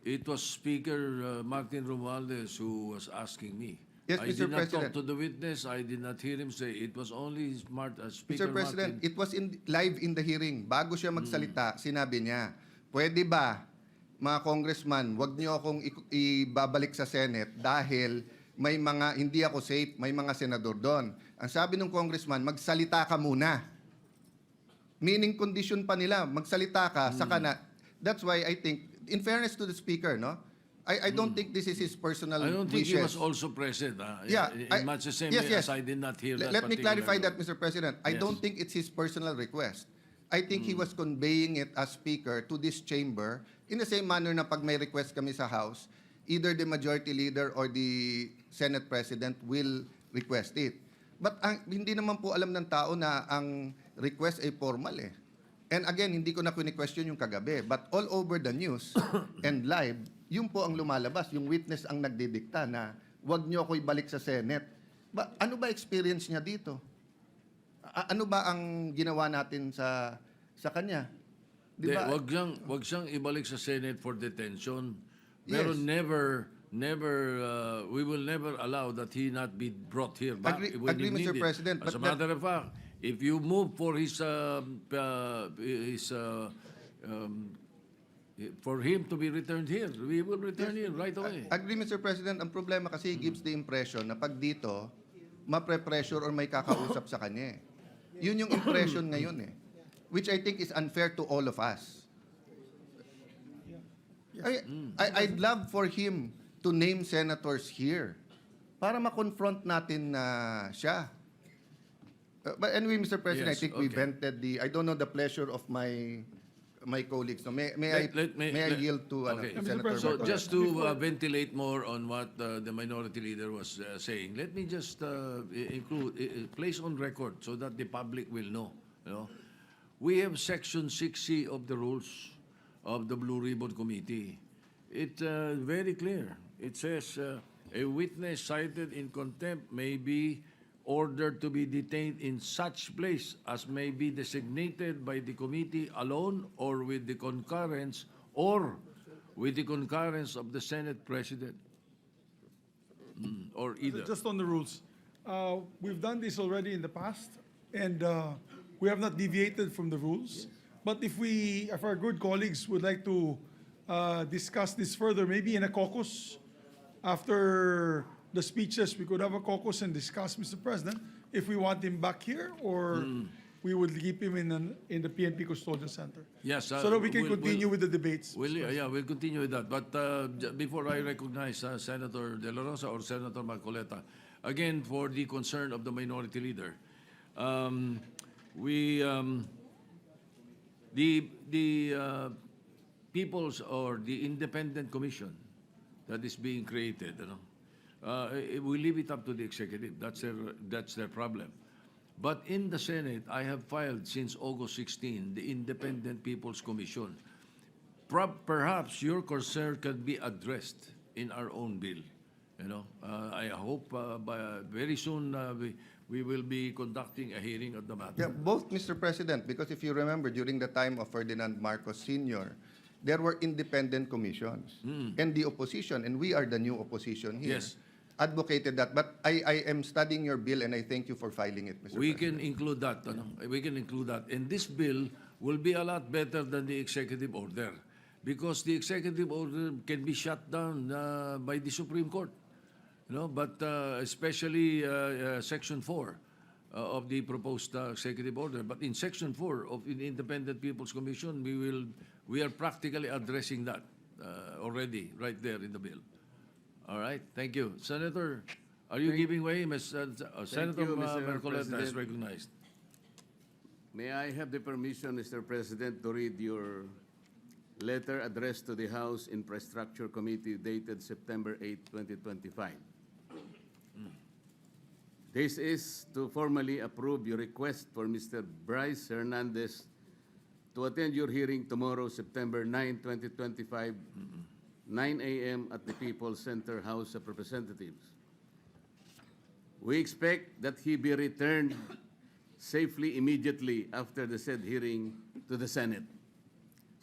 It was Speaker Martin Romualdez who was asking me. Yes, I Mr. did not President. talk to the witness. I did not hear him say. It was only Speaker Mr. President, Martin. it was live in the hearing. Bago siya magsalita, sinabi niya, pwede ba, mga congressman, wag niyo akong ibabalik sa Senate dahil may mga, hindi ako safe, may mga senador doon. Ang sabi ng congressman, magsalita ka muna. Meaning condition pa nila, magsalita ka, saka na. That's why I think, in fairness to the speaker, no, I don't think this is his personal I don't think he wishes. was also present. Yeah, in much the same yes, way yes. as I did not hear that Let me clarify particular- that, Mr. President. I Yes. don't think it's his personal request. I think he was conveying it as speaker to this chamber in the same manner na pag may request kami sa House, either the majority leader or the Senate President will request it. But hindi naman po alam ng tao na ang request ay formal eh. And again, hindi ko na question yung kagabi. But all over the news and live, yun po ang lumalabas. Yung witness ang nagdidikta na wag niyo ako ibalik sa Senate. Ano ba experience niya dito? Ano ba ang ginawa natin sa kanya? Di ba? Wag siyang ibalik sa Senate for detention. Pero Yes. we will never allow that he not be brought here back when Agree, he Mr. needed. President, As a but matter of fact, if you move for for him to be returned here, we will return him right away. Agree, Mr. President. Ang problema kasi gives the impression na pag dito, mapre-pressure or may kakausap sa kanya eh. Yun yung impression ngayon eh. Which I think is unfair to all of us. I'd love for him to name senators here para ma-confront natin na siya. But anyway, Mr. President, I Yes, think we okay. vented I don't know the pleasure of my colleagues. So may I yield to Okay. Senator So Marcoleta? just to ventilate more on what the minority leader was saying, let me just place on record so that the public will know. You know, we have Section 6C of the rules of the Blue Ribbon Committee. It's very clear. It says a witness cited in contempt may be ordered to be detained in such place as may be designated by the committee alone or with the concurrence of the Senate President. Or either. Just on the rules. We've done this already in the past, and we have not deviated from the rules. But if our good colleagues would like to discuss this further, maybe in a caucus, after the speeches, we could have a caucus and discuss, Mr. President, if we want him back here or we would keep him in the PNP Custodial Center. Yes, So that we can continue with the debates. We'll continue with that. But before I recognize Senator De La Rosa or Senator Marcoleta, again, for the concern of the minority leader, the People's or the Independent Commission that is being created, we leave it up to the executive. That's their problem. But in the Senate, I have filed since August 16 the Independent People's Commission. Perhaps your concern can be addressed in our own bill. I hope very soon we will be conducting a hearing of the matter. Yeah, both, Mr. President, because if you remember, during the time of Ferdinand Marcos Sr., there were independent commissions. And the opposition, and we are the new opposition here, Yes. advocated that. But I am studying your bill, and I thank you for filing it, Mr. We President. can include that. We can include that. And this bill will be a lot better than the executive order because the executive order can be shut down by the Supreme Court. But especially Section 4 of the proposed executive order. But in Section 4 of the Independent People's Commission, we are practically addressing that already right there in the bill. All right, thank you. Senator, are you giving way? Senator you, Mr. Marcoleta is President. recognized. May I have the permission, Mr. President, to read your letter addressed to the House Infrastructure Committee dated September 8, 2025. This is to formally approve your request for Mr. Bryce Hernandez to attend your hearing tomorrow, September 9, 2025, 9 a.m. at the People's Center House of Representatives. We expect that he be returned safely immediately after the said hearing to the Senate.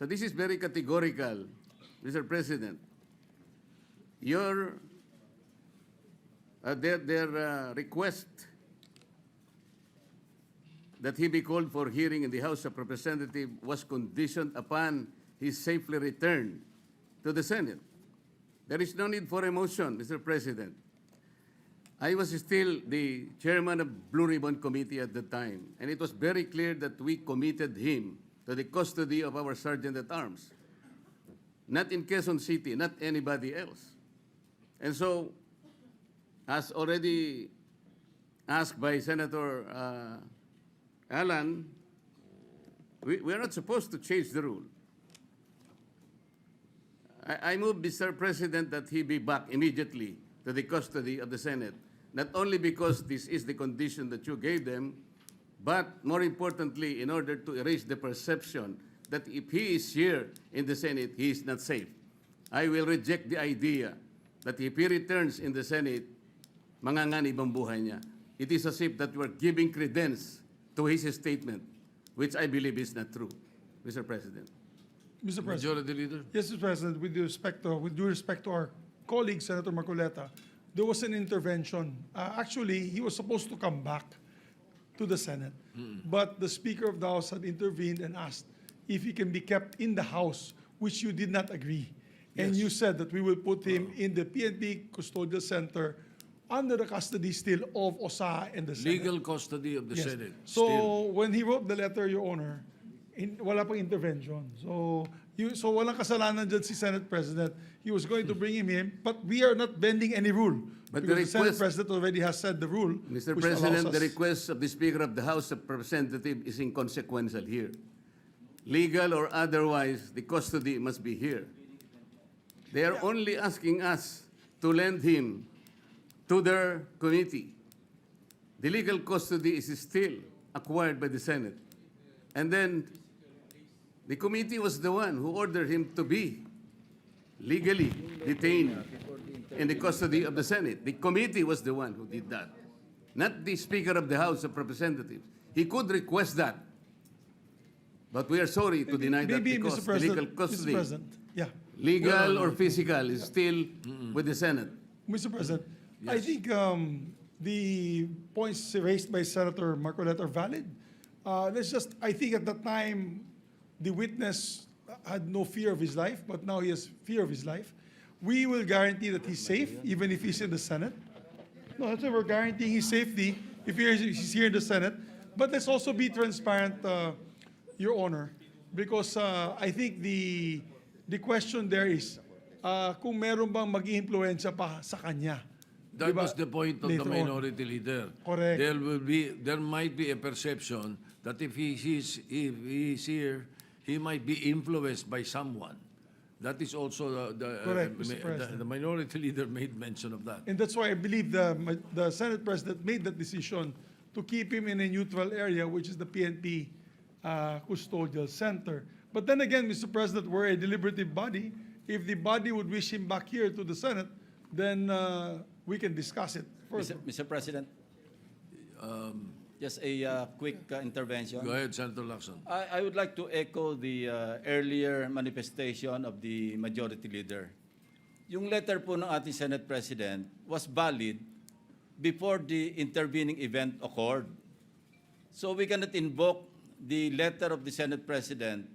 So this is very categorical, Mr. President. Their request that he be called for hearing in the House of Representatives was conditioned upon his safely return to the Senate. There is no need for a motion, Mr. President. I was still the chairman of Blue Ribbon Committee at the time, and it was very clear that we committed him to the custody of our Sergeant-at-Arms. Not in Quezon City, not anybody else. And so, as already asked by Senator Alan, we are not supposed to change the rule. I move, Mr. President, that he be back immediately to the custody of the Senate, not only because this is the condition that you gave them, but more importantly, in order to erase the perception that if he is here in the Senate, he is not safe. I will reject the idea that if he returns in the Senate, manganganib ang buhay niya. It is as if that we are giving credence to his statement, which I believe is not true, Mr. President. Mr. President. Majority Leader. Yes, Mr. President, with due respect to our colleague, Senator Marcoleta, there was an intervention. Actually, he was supposed to come back to the Senate, but the Speaker of the House had intervened and asked if he can be kept in the House, which you did not agree. And Yes. you said that we will put him in the PNP Custodial Center under the custody still of OSA and the Senate. Legal custody of the Yes. Senate. So Still. when he wrote the letter, Your Honor, wala pang intervention. So walang kasalanan dyan si Senate President. He was going to bring him in, but we are not bending any rule. But the because the Senate request- President already has said the rule. Mr. which President, allows the us- request of the Speaker of the House of Representatives is inconsequential here. Legal or otherwise, the custody must be here. They are only asking us to lend him to their committee. The legal custody is still acquired by the Senate. And then the committee was the one who ordered him to be legally detained in the custody of the Senate. The committee was the one who did that, not the Speaker of the House of Representatives. He could request that, but we are sorry to deny that Maybe, because Mr. the President, legal custody, Mr. President, yeah. legal or physical, is still with the Senate. Mr. President, I think the points raised by Senator Marcoleta are valid. I think at that time, the witness had no fear of his life, but now he has fear of his life. We will guarantee that he's safe, even if he's in the Senate. No, that's why we're guaranteeing his safety if he's here in the Senate. But let's also be transparent, Your Honor, because I think the question there is, kung meron bang mag-iimpluwensya pa sa kanya. That Diba? was the point of the Later on. minority leader. Correct. There might be a perception that if he is here, he might be influenced by someone. That is also Correct, Mr. President. the minority leader made mention of that. And that's why I believe the Senate President made that decision to keep him in a neutral area, which is the PNP Custodial Center. But then again, Mr. President, we're a deliberative body. If the body would wish him back here to the Senate, then we can discuss it further. Mr. President, just a quick intervention. Go ahead, Senator Lacson. I would like to echo the earlier manifestation of the Majority Leader. Yung letter po ng ating Senate President was valid before the intervening event occurred. So we cannot invoke the letter of the Senate President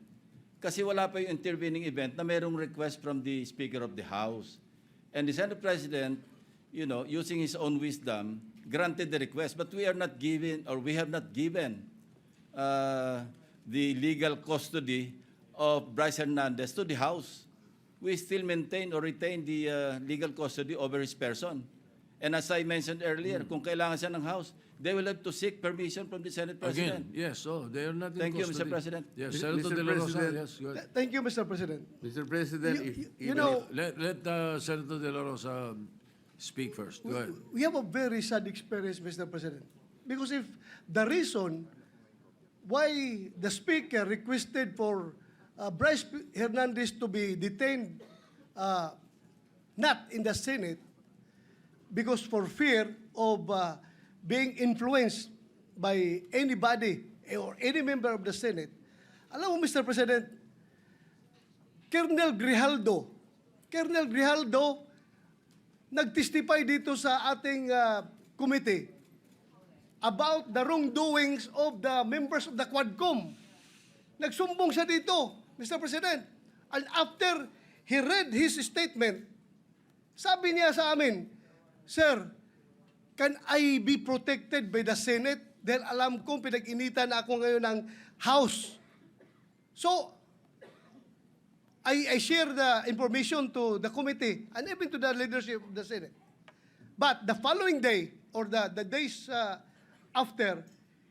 kasi wala pa yung intervening event na mayroong request from the Speaker of the House. And the Senate President, you know, using his own wisdom, granted the request, but we are not given, or we have not given the legal custody of Bryce Hernandez to the House. We still maintain or retain the legal custody over his person. And as I mentioned earlier, kung kailangan siya ng House, they will have to seek permission from the Senate President. Again, yes, they are not in Thank you, custody. Mr. President. Yes, Mr. Senator De La Rosa, President. yes, go ahead. Thank you, Mr. President. Mr. President, You know, Let Senator De La Rosa speak first. Go ahead. we have a very sad experience, Mr. President. Because if the reason why the Speaker requested for Bryce Hernandez to be detained not in the Senate, because for fear of being influenced by anybody or any member of the Senate, alam mo, Mr. President, Colonel Grijaldo, nag-testify dito sa ating committee about the wrongdoings of the members of the Quadcom. Nagsumbong siya dito, Mr. President. And after he read his statement, sabi niya sa amin, Sir, can I be protected by the Senate? Dahil alam kong pinag-initan na ako ngayon ng House. So, I share the information to the committee and even to the leadership of the Senate. But the following day, or the days after,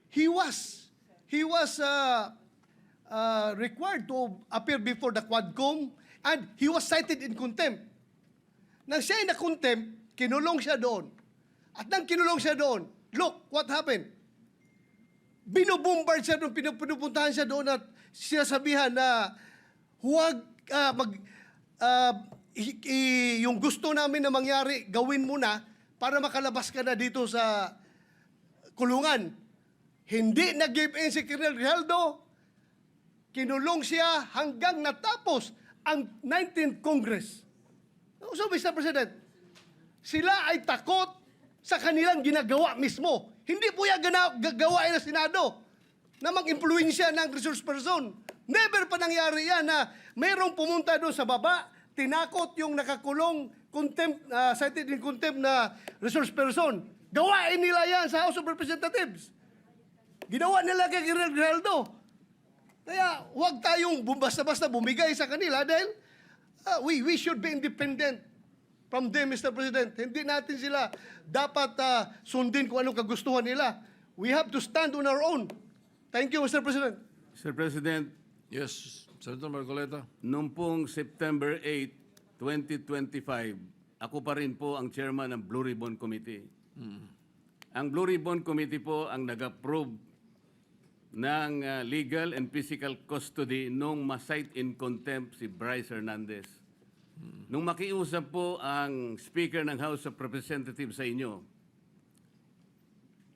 he was required to appear before the Quadcom and he was cited in contempt. Nang siya ay na-contempt, kinulong siya doon. At nang kinulong siya doon, look what happened. Binubombard siya doon, pinupuntahan siya doon at sinasabihan na huwag yung gusto namin na mangyari, gawin mo na para makalabas ka na dito sa kulungan. Hindi nag-give in si Colonel Grijaldo. Kinulong siya hanggang natapos ang 19th Congress. So, Mr. President, sila ay takot sa kanilang ginagawa mismo. Hindi po yan gagawain ng Senado na mag-impluensya ng resource person. Never pa nangyari yan na mayroong pumunta doon sa baba, tinakot yung nakakulong cited in contempt na resource person. Gawain nila yan sa House of Representatives. Ginawa nila kay Colonel Grijaldo. Kaya huwag tayong basta-basta bumigay sa kanila dahil we should be independent from them, Mr. President. Hindi natin sila dapat sundin kung anong kagustuhan nila. We have to stand on our own. Thank you, Mr. President. Mr. President, Yes, Senator Marcoleta. noong pong September 8, 2025, ako pa rin po ang chairman ng Blue Ribbon Committee. Ang Blue Ribbon Committee po ang nag-approve ng legal and physical custody nung ma-cite in contempt si Bryce Hernandez. Nung makiusap po ang Speaker ng House of Representatives sa inyo,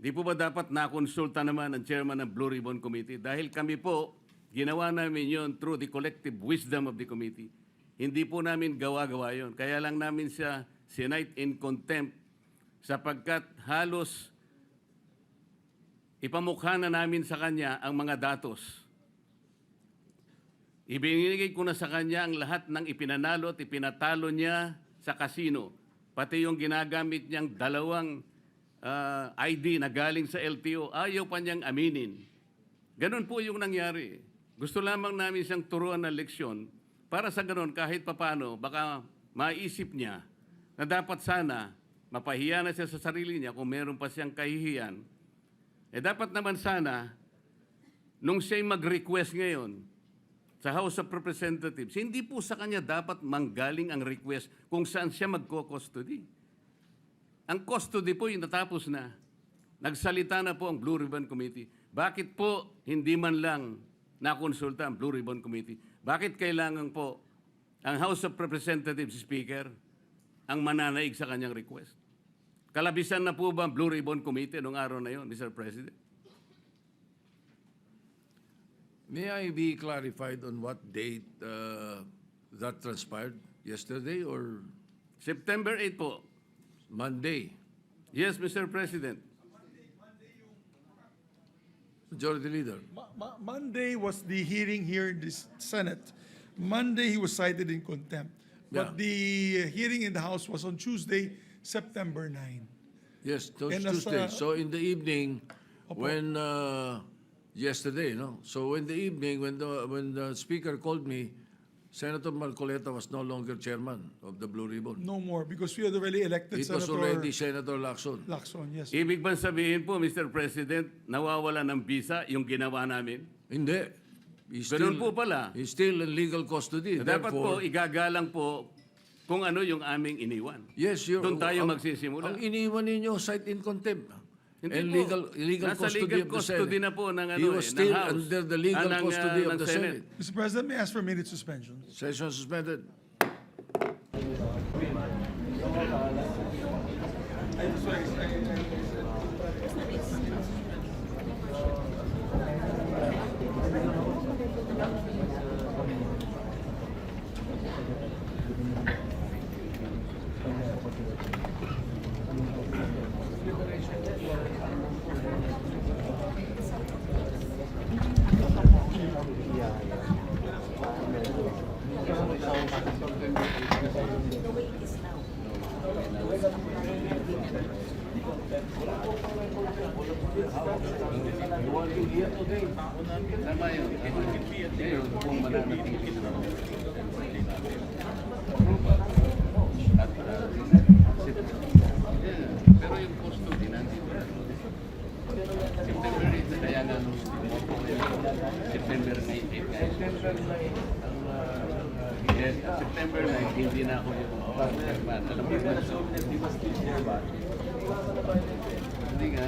di po ba dapat nakonsulta naman ang chairman ng Blue Ribbon Committee? Dahil kami po, ginawa namin yon through the collective wisdom of the committee. Hindi po namin gawa-gawa yon. Kaya lang namin siya cite in contempt sapagkat halos ipamukha na namin sa kanya ang mga datos. Ibinigay ko na sa kanya ang lahat ng ipinanalo at ipinatalo niya sa kasino. Pati yung ginagamit niyang dalawang ID na galing sa LTO, ayaw pa niyang aminin. Ganun po yung nangyari. Gusto lamang namin siyang turuan ng leksyon para sa ganun kahit papano baka maisip niya na dapat sana mapahiya na siya sa sarili niya kung meron pa siyang kahihiyan. Dapat naman sana nung siya'y mag-request ngayon sa House of Representatives, hindi po sa kanya dapat manggaling ang request kung saan siya magko-custody. Ang custody po yung natapos na. Nagsalita na po ang Blue Ribbon Committee. Bakit po hindi man lang nakonsulta ang Blue Ribbon Committee? Bakit kailangan po ang House of Representatives Speaker ang mananaig sa kanyang request. Kalabisan na po ba ang Blue Ribbon Committee noong araw na yon, Mr. President? May I be clarified on what date that transpired? Yesterday or September 8 po. Monday? Yes, Mr. President. Majority Leader. Monday was the hearing here in the Senate. Monday, he was cited in contempt. But Yeah. the hearing in the House was on Tuesday, September 9. Yes, And as, Tuesday. uh, So in the evening, Opo. when yesterday, no. So in the evening, when the speaker called me, Senator Marcoleta was no longer chairman of the Blue Ribbon. No more, because we had already elected It was Senator already Senator Lacson. Lacson, yes. Ibig bang sabihin po, Mr. President, nawawala ng visa yung ginawa namin? Hindi. He's Ganun po pala. He's still in legal custody. Dapat po, Therefore, igagalang po kung ano yung aming iniwan. yes, Doon tayo magsisimula. Ang iniwan ninyo, cite in contempt. Hindi And po. legal Nasa custody legal of the custody Senate. na po ng, He was still ng House. under the legal ng, custody of ng the Senate. Mr. President, may I ask for a minute suspension? Session suspended. Tama yun. Ngayon, kung mananatili na At, pero yung custody nandito na. September 8, kaya nga nung September 9, yes, September 9, hindi na ako yung chairman. Alam mo ba? Hindi nga.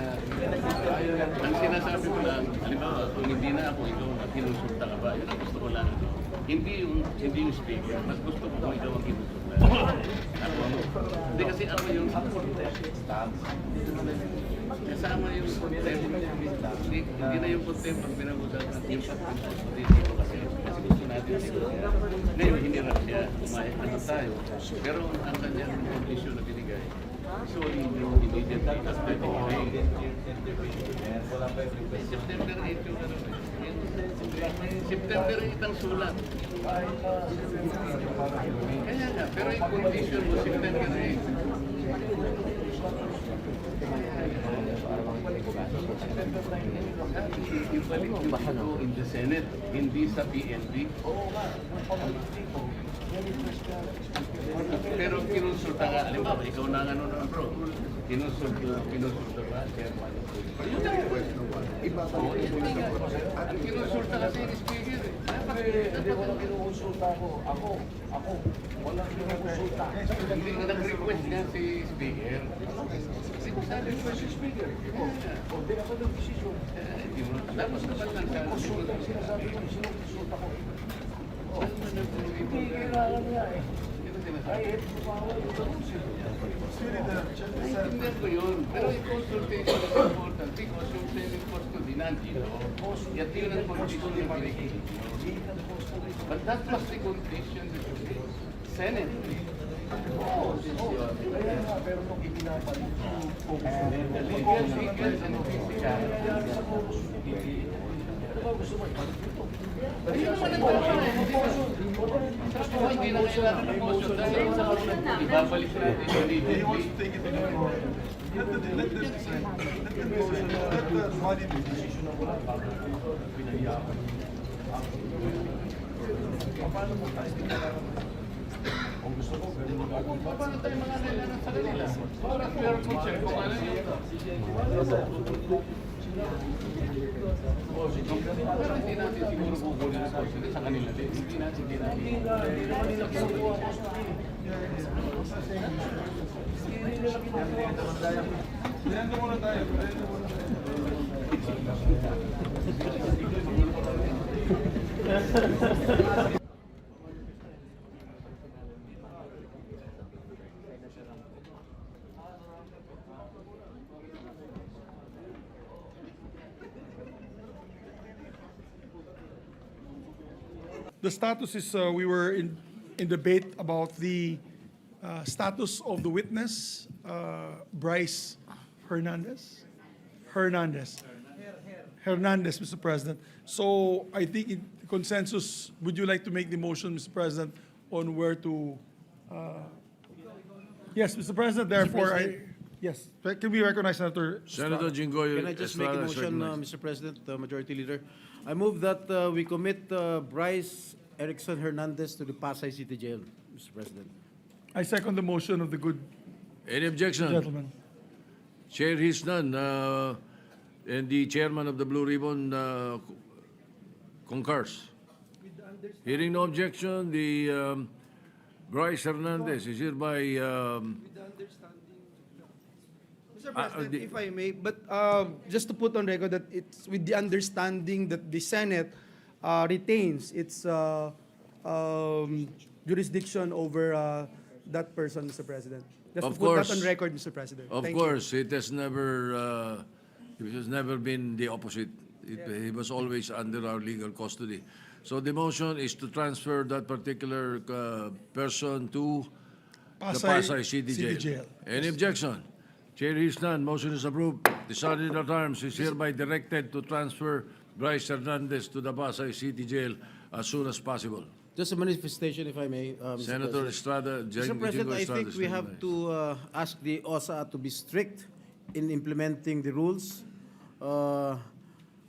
Ang sinasabi ko lang, halimbawa, kung hindi na ako, ikaw ang kinusulta ka ba? Yun ang gusto ko lang. Hindi yung speaker, mas gusto ko kung ikaw ang kinusulta. Ako, hindi kasi ako yung kasama yung contempt. Hindi na yung contempt pag pinag-usapan. Yung pag-contempt kasi gusto natin dito. Ngayon, hinirap siya. Ano tayo. Pero ang kanyang condition na binigay, sorry, immediately after the hearing. September 8 yung ano. September 8 ang sulat. Kaya nga, pero yung condition mo September 8. Ibalik yung ito in the Senate, hindi sa PNP. Pero kinonsulta ka, halimbawa, ikaw na ano na bro, kinonsulta ka, chairman. Yun ang request ng one. Ang kinonsulta kasi yung speaker. Dapat kinukonsulta ako. Walang kinukonsulta. Hindi nga nag-request nga si speaker. Sabi ko si speaker. Hindi ako nag-desisyon. Dapat naman lang sa sinasabi ko, sinukonsulta ko. Hindi kailangan nga eh. Kahit bumawal yung naintindihan ko yun. Pero yung consultation is important because yung Senate custody nandito. Yat yun ang condition yung pinigil. But that was the condition that you did. Senate. Kaya nga, pero nung ibinabalik yung The legal sequence and physical. gusto mo ibalik ito? Ayun naman ang dapat eh. Tapos hindi na kailangan ng motion dahil ibabalik natin yung legally. Let them decide. Let them decide. Let the body make decision na wala pa. Pinahiyakan. Paano mo tayo kung gusto mo, gano'n mo gagawin pa? Paano tayo mga kailangan sa kanila? Para meron ko check kung ano yun. Pero hindi natin siguro kukunin ang custody sa kanila din. Hindi natin. Hindi naman nila kinukuha ko sa akin. Hindi nila kinukuha ko sa akin. Ganyan muna tayo. The status is we were in debate about the status of the witness, Bryce Hernandez. Hernandez, Mr. President. So I think in consensus, would you like to make the motion, Mr. President, on where to? Yes, Mr. President. Therefore, yes. Can we recognize Senator? Senator Jinggoy Can I just make a Estrada is motion, recognized. Mr. President, Majority Leader? I move that we commit Bryce Erickson Hernandez to the Pasay City Jail, Mr. President. I second the motion of the good Any objection? gentleman. Chair hears none. And the chairman of the Blue Ribbon concurs. Hearing no objection, the Bryce Hernandez is hereby Mr. President, the- if I may, but just to put on record that it's with the understanding that the Senate retains its jurisdiction over that person, Mr. President. Just Of to put course. that on record, Mr. President. Of Thank course, it has never been the opposite. He was always under our legal custody. So the motion is to transfer that particular person to the Pasay City Jail. Any objection? Chair hears none. Motion is approved. The Sergeant at Arms is hereby directed to transfer Bryce Hernandez to the Pasay City Jail as soon as possible. Just a manifestation, if I may, Mr. Senator President. Estrada, Mr. President, I Estrada think is we have recognized. to ask the OSA to be strict in implementing the rules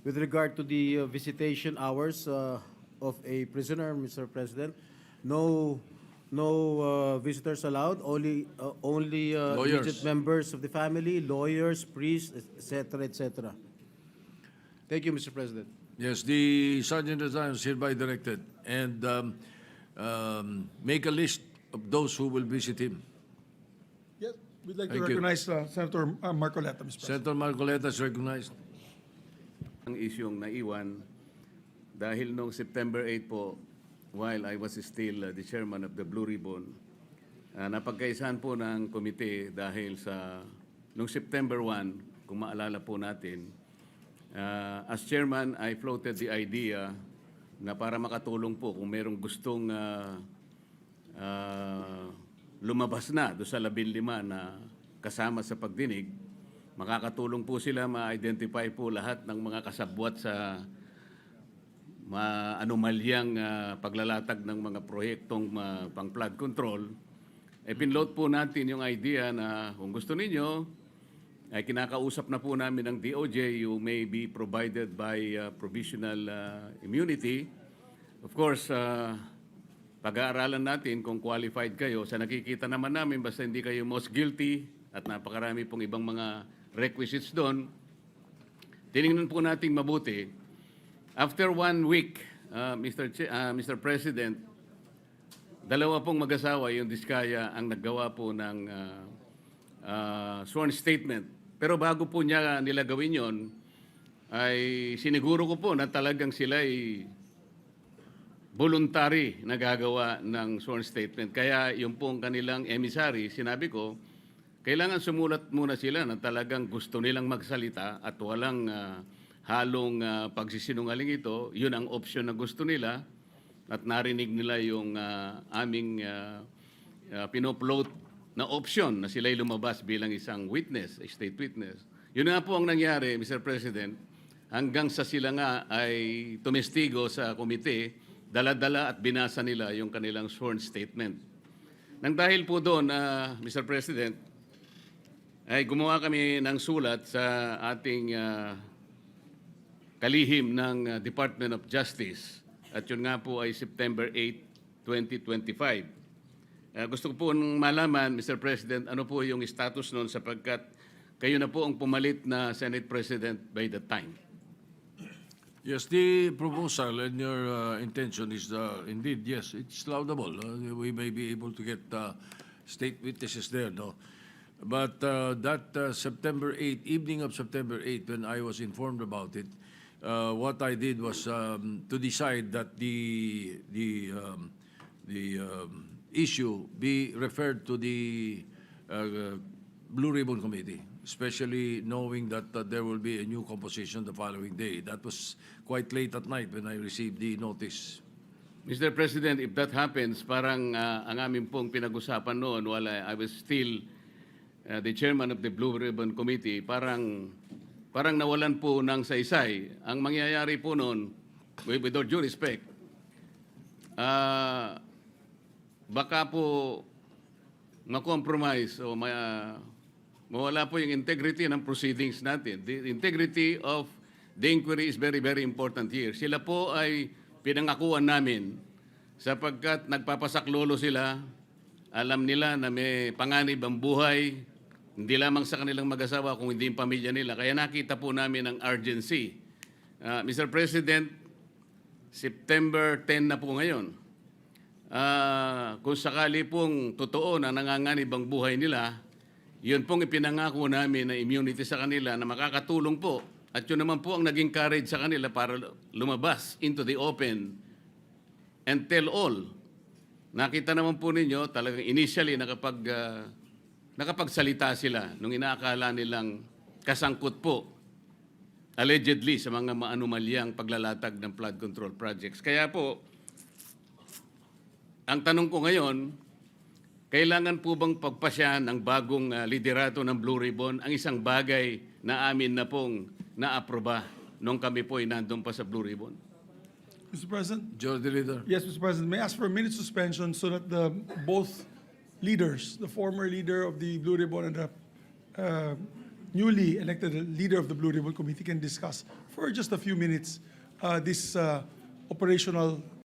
with regard to the visitation hours of a prisoner, Mr. President. No visitors allowed, only immediate members of the family, lawyers, priests, etc., etc. Thank you, Mr. President. Yes, the Sergeant at Arms is hereby directed and make a list of those who will visit him. Yes, we'd like to Thank you. recognize Senator Marcoleta, Mr. President. Senator Marcoleta is recognized. Ang isyong naiwan dahil noong September 8 po, while I was still the chairman of the Blue Ribbon, napagkaisahan po ng komite dahil sa noong September 1, kung maalala po natin, as chairman, I floated the idea na para makatulong po kung merong gustong lumabas na do sa 15 na kasama sa pagdinig, makakatulong po sila ma-identify po lahat ng mga kasabwat sa anomalyang paglalatag ng mga proyektong pang flood control. Pinload po natin yung idea na kung gusto ninyo, ay kinakausap na po namin ng DOJ, you may be provided by provisional immunity. Of course, pag-aaralan natin kung qualified kayo. Sa nakikita naman namin, basta hindi kayo most guilty at napakarami pong ibang mga requisites doon, tinignan po natin mabuti. After 1 week, Mr. President, dalawa pong mag-asawa, yung Diskaya, ang naggawa po ng sworn statement. Pero bago po niya nila gawin yon, ay siniguro ko po na talagang sila ay voluntary na gagawa ng sworn statement. Kaya yung pong kanilang emissary, sinabi ko, kailangan sumulat muna sila na talagang gusto nilang magsalita at walang halong pagsisinungaling ito. Yun ang option na gusto nila at narinig nila yung aming pinupload na option na sila'y lumabas bilang isang witness, a state witness. Yun nga po ang nangyari, Mr. President, hanggang sa sila nga ay tumestigo sa komite, dala-dala at binasa nila yung kanilang sworn statement. Nang dahil po doon, Mr. President, ay gumawa kami ng sulat sa ating kalihim ng Department of Justice. At yun nga po ay September 8, 2025. Gusto ko po malaman, Mr. President, ano po yung status noon sapagkat kayo na po ang pumalit na Senate President by that time. Yes, the proposal and your intention is indeed, yes, it's laudable. We may be able to get state witnesses there, no? But that September 8, evening of September 8, when I was informed about it, what I did was to decide that the issue be referred to the Blue Ribbon Committee, especially knowing that there will be a new composition the following day. That was quite late at night when I received the notice. Mr. President, if that happens, parang ang amin pong pinag-usapan noon while I was still the chairman of the Blue Ribbon Committee, parang nawalan po ng saysay. Ang mangyayari po noon, with all due respect, baka po ma-compromise o mawala po yung integrity ng proceedings natin. The integrity of the inquiry is very, very important here. Sila po ay pinangakuan namin sapagkat nagpapasaklolo sila, alam nila na may panganib ang buhay, hindi lamang sa kanilang mag-asawa kung hindi yung pamilya nila. Kaya nakita po namin ang urgency. Mr. President, September 10 na po ngayon. Kung sakali pong totoo na nanganganib ang buhay nila, yun pong ipinangako namin na immunity sa kanila na makakatulong po. At yun naman po ang naging courage sa kanila para lumabas into the open and tell all. Nakita naman po ninyo, talagang initially nakapagsalita sila nung inaakala nilang kasangkot po, allegedly, sa mga maanumalyang paglalatag ng flood control projects. Kaya po, ang tanong ko ngayon, kailangan po bang pagpasyahan ng bagong liderato ng Blue Ribbon ang isang bagay na amin na pong na-aproba nung kami po ay nandun pa sa Blue Ribbon? Mr. President? Majority Leader. Yes, Mr. President. May I ask for a minute suspension so that both leaders, the former leader of the Blue Ribbon and the newly elected leader of the Blue Ribbon Committee can discuss for just a few minutes this operational